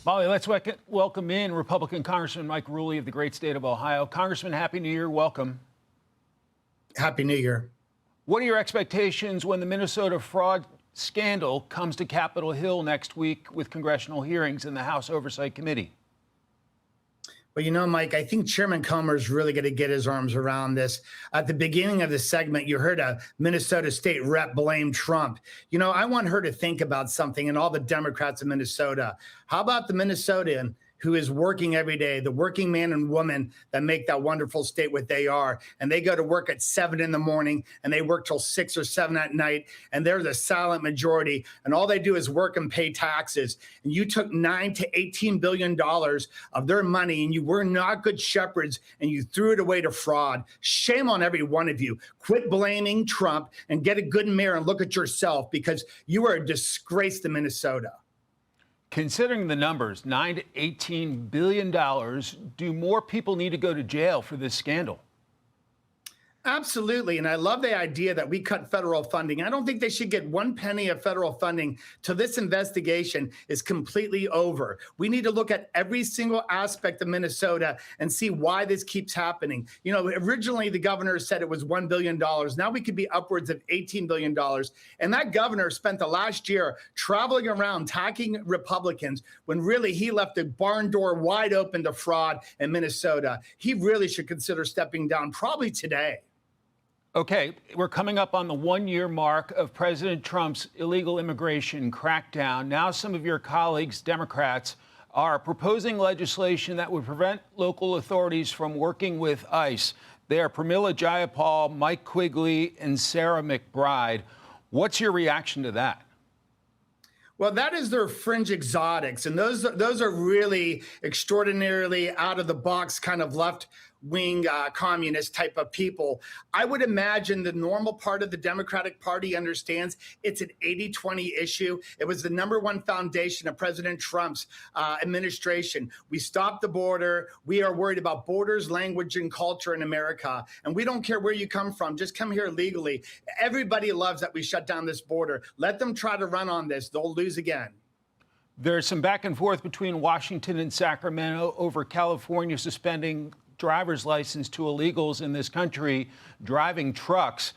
Molly, let's welcome in Republican Congressman Mike Rulli of the great state of Ohio. Congressman, Happy New Year. Welcome. Happy New Year. What are your expectations when the Minnesota fraud scandal comes to Capitol Hill next week with congressional hearings in the House Oversight Committee? Well, you know, Mike, I think Chairman Comer is really going to get his arms around this. At the beginning of the segment, you heard a Minnesota state rep blame Trump. You know, I want her to think about something and all the Democrats in Minnesota. How about the Minnesotan who is working every day, the working man and woman that make that wonderful state what they are? And they go to work at 7 in the morning and they work till 6 or 7 at night. And they're the silent majority. And all they do is work and pay taxes. And you took $9 to $18 billion of their money and you were not good shepherds and you threw it away to fraud. Shame on every one of you. Quit blaming Trump and get a good mirror and look at yourself, because you are a disgrace to Minnesota. Considering the numbers, $9 to $18 billion, do more people need to go to jail for this scandal? Absolutely. And I love the idea that we cut federal funding. I don't think they should get 1 penny of federal funding till this investigation is completely over. We need to look at every single aspect of Minnesota and see why this keeps happening. You know, originally the governor said it was $1 billion. Now we could be upwards of $18 billion. And that governor spent the last year traveling around talking Republicans when really he left the barn door wide open to fraud in Minnesota. He really should consider stepping down probably today. Okay, we're coming up on the 1-year mark of President Trump's illegal immigration crackdown. Now some of your colleagues, Democrats, are proposing legislation that would prevent local authorities from working with ICE. They are Pramila Jayapal, Mike Quigley, and Sarah McBride. What's your reaction to that? Well, that is their fringe exotics, and those are really extraordinarily out of the box kind of left-wing communist type of people. I would imagine the normal part of the Democratic Party understands it's an 80-20 issue. It was the #1 foundation of President Trump's administration. We stopped the border. We are worried about borders, language, and culture in America, and we don't care where you come from. Just come here legally. Everybody loves that we shut down this border. Let them try to run on this. They'll lose again. There's some back and forth between Washington and Sacramento over California suspending driver's license to illegals in this country driving trucks.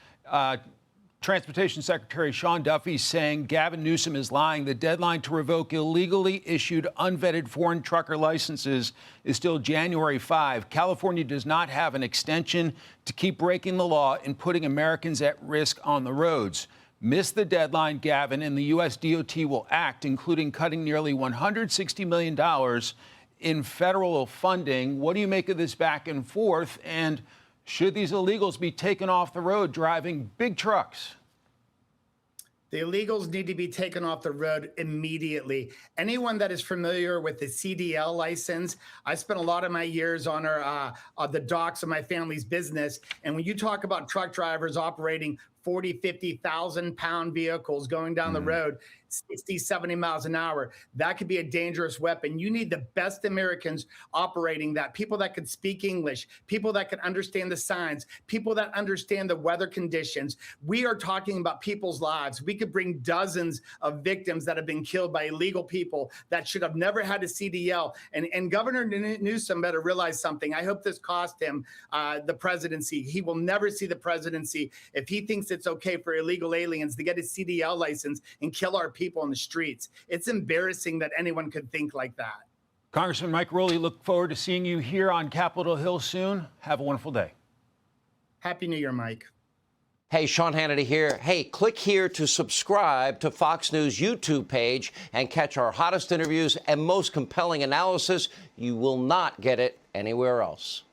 Transportation Secretary Sean Duffy saying Gavin Newsom is lying. The deadline to revoke illegally issued unvetted foreign trucker licenses is still January 5. California does not have an extension to keep breaking the law and putting Americans at risk on the roads. Miss the deadline, Gavin, and the U.S. DOT will act, including cutting nearly $160 million in federal funding. What do you make of this back and forth? And should these illegals be taken off the road driving big trucks? The illegals need to be taken off the road immediately. Anyone that is familiar with the CDL license, I spent a lot of my years on the docks of my family's business. And when you talk about truck drivers operating 40, 50,000 pound vehicles going down the road, 60, 70 miles an hour, that could be a dangerous weapon. You need the best Americans operating that, people that can speak English, people that can understand the signs, people that understand the weather conditions. We are talking about people's lives. We could bring dozens of victims that have been killed by illegal people that should have never had a CDL. And Governor Newsom better realize something. I hope this cost him the presidency. He will never see the presidency if he thinks it's okay for illegal aliens to get a CDL license and kill our people in the streets. It's embarrassing that anyone could think like that. Congressman Mike Rulli, look forward to seeing you here on Capitol Hill soon. Have a wonderful day. Happy New Year, Mike. Hey, Sean Hannity here. Hey, click here to subscribe to Fox News YouTube page and catch our hottest interviews and most compelling analysis. You will not get it anywhere else.